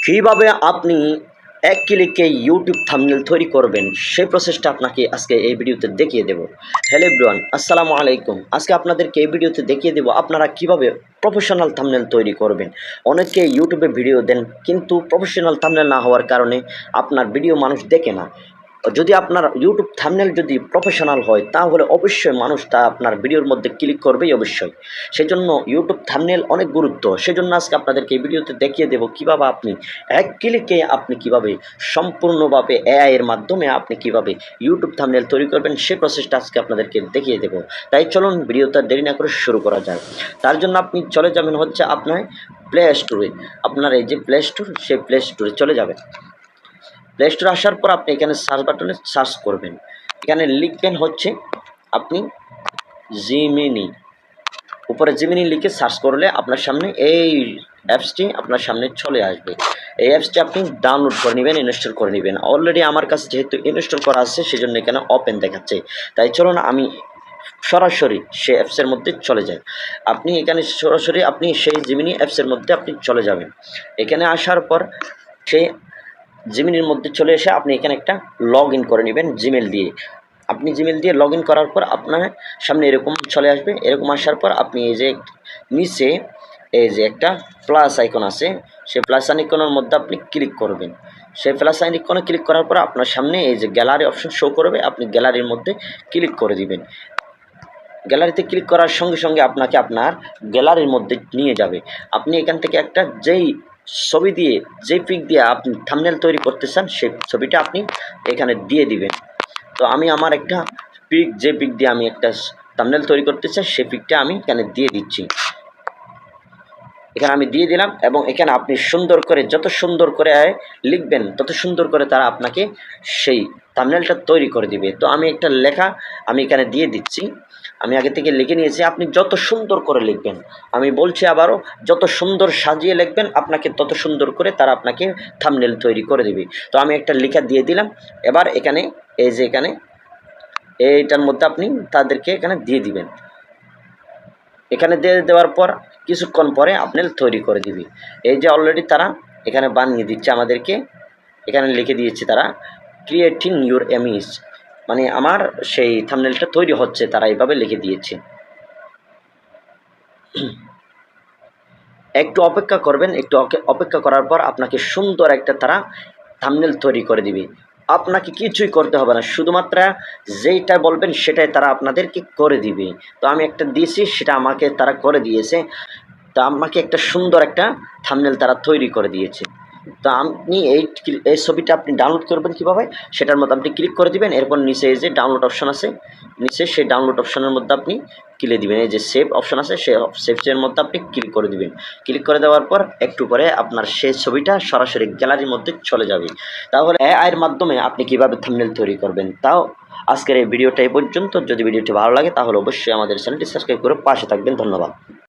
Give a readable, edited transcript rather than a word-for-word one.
কিভাবে আপনি এক ক্লিকে ইউটিউব থাম্বনেল তৈরি করবেন সেই প্রসেসটা আপনাকে আজকে এই ভিডিওতে দেখিয়ে দেব। হ্যালো এভরিওয়ান, আসসালামু আলাইকুম। আজকে আপনাদেরকে এই ভিডিওতে দেখিয়ে দেব আপনারা কিভাবে প্রফেশনাল থাম্বনেল তৈরি করবেন। অনেকে ইউটিউবে ভিডিও দেন কিন্তু প্রফেশনাল থাম্বনেল না হওয়ার কারণে আপনার ভিডিও মানুষ দেখে না। যদি আপনার ইউটিউব থাম্বনেল যদি প্রফেশনাল হয় তাহলে অবশ্যই মানুষ তা আপনার ভিডিওর মধ্যে ক্লিক করবেই অবশ্যই। সেজন্য ইউটিউব থাম্বনেল অনেক গুরুত্ব। সেজন্য আজকে আপনাদেরকে এই ভিডিওতে দেখিয়ে দেব কিভাবে আপনি এক ক্লিকে আপনি কিভাবে সম্পূর্ণভাবে এআই এর মাধ্যমে আপনি কিভাবে ইউটিউব থাম্বনেল তৈরি করবেন সেই প্রসেসটা আজকে আপনাদেরকে দেখিয়ে দেব। তাই চলুন ভিডিওটা দেরি না করে শুরু করা যায়। তার জন্য আপনি চলে যাবেন হচ্ছে আপনার প্লে স্টোরে। আপনার এই যে প্লে স্টোর, সেই প্লে স্টোরে চলে যাবেন। প্লে স্টোরে আসার পর আপনি এখানে সার্চ বাটনে সার্চ করবেন। এখানে লিখবেন হচ্ছে আপনি জিমিনি। উপরে জিমিনি লিখে সার্চ করলে আপনার সামনে এই অ্যাপসটি আপনার সামনে চলে আসবে। এই অ্যাপসটি আপনি ডাউনলোড করে নেবেন, ইনস্টল করে নেবেন। অলরেডি আমার কাছে যেহেতু ইনস্টল করা আছে সেজন্য এখানে ওপেন দেখাচ্ছে। তাই চলুন আমি সরাসরি সেই অ্যাপসের মধ্যে চলে যাই। আপনি এখানে সরাসরি আপনি সেই জিমিনি অ্যাপসের মধ্যে আপনি চলে যাবেন। এখানে আসার পর সেই জিমেইলের মধ্যে চলে এসে আপনি এখানে একটা লগ ইন করে নেবেন জিমেইল দিয়ে। আপনি জিমেইল দিয়ে লগ ইন করার পর আপনার সামনে এরকম চলে আসবে। এরকম আসার পর আপনি এই যে নিচে এই যে একটা প্লাস আইকন আছে, সেই প্লাস আইকনের মধ্যে আপনি ক্লিক করবেন। সেই প্লাস আইকনে ক্লিক করার পর আপনার সামনে এই যে গ্যালারি অপশন শো করবে, আপনি গ্যালারির মধ্যে ক্লিক করে দিবেন। গ্যালারিতে ক্লিক করার সঙ্গে সঙ্গে আপনাকে আপনার গ্যালারির মধ্যে নিয়ে যাবে। আপনি এখান থেকে একটা যেই ছবি দিয়ে, যেই পিক দিয়ে আপনি থাম্বনেল তৈরি করতে চান সেই ছবিটা আপনি এখানে দিয়ে দিবেন। তো আমি আমার একটা পিক, যে পিক দিয়ে আমি একটা থাম্বনেল তৈরি করতে চাই সেই পিকটা আমি এখানে দিয়ে দিচ্ছি। এখানে আমি দিয়ে দিলাম এবং এখানে আপনি সুন্দর করে, যত সুন্দর করে লিখবেন তত সুন্দর করে তারা আপনাকে সেই থাম্বনেলটা তৈরি করে দিবে। তো আমি একটা লেখা আমি এখানে দিয়ে দিচ্ছি। আমি আগে থেকে লিখে নিয়েছি। আপনি যত সুন্দর করে লিখবেন, আমি বলছি আবারও, যত সুন্দর সাজিয়ে লিখবেন আপনাকে তত সুন্দর করে তারা আপনাকে থাম্বনেল তৈরি করে দিবে। তো আমি একটা লেখা দিয়ে দিলাম। এবার এখানে এই যে এখানে এইটার মধ্যে আপনি তাদেরকে এখানে দিয়ে দিবেন। এখানে দিয়ে দেওয়ার পর কিছুক্ষণ পরে আপনার তৈরি করে দিবি। এই যে অলরেডি তারা এখানে বানিয়ে দিচ্ছে আমাদেরকে। এখানে লিখে দিয়েছে তারা ক্রিয়েটিং ইউর ইমেজ, মানে আমার সেই থাম্বনেলটা তৈরি হচ্ছে, তারা এইভাবে লিখে দিয়েছে। একটু অপেক্ষা করবেন। একটু অপেক্ষা করার পর আপনাকে সুন্দর একটা তারা থাম্বনেল তৈরি করে দিবে। আপনাকে কিছুই করতে হবে না, শুধুমাত্র যেইটা বলবেন সেটাই তারা আপনাদেরকে করে দিবে। তো আমি একটা দিয়েছি, সেটা আমাকে তারা করে দিয়েছে। তো আমাকে একটা সুন্দর একটা থাম্বনেল তারা তৈরি করে দিয়েছে। তো আপনি এই ছবিটা আপনি ডাউনলোড করবেন কীভাবে, সেটার মধ্যে আপনি ক্লিক করে দিবেন। এরপর নিচে এই যে ডাউনলোড অপশন আছে, নিচে সেই ডাউনলোড অপশনের মধ্যে আপনি ক্লিক দিবেন। এই যে সেভ অপশন আছে, সেই সেভের মধ্যে আপনি ক্লিক করে দিবেন। ক্লিক করে দেওয়ার পর একটু পরে আপনার সেই ছবিটা সরাসরি গ্যালারির মধ্যে চলে যাবে। তাহলে এআই এর মাধ্যমে আপনি কীভাবে থাম্বনেল তৈরি করবেন। তাও আজকের এই ভিডিওটা এই পর্যন্ত। যদি ভিডিওটি ভালো লাগে তাহলে অবশ্যই আমাদের চ্যানেলটি সাবস্ক্রাইব করে পাশে থাকবেন। ধন্যবাদ।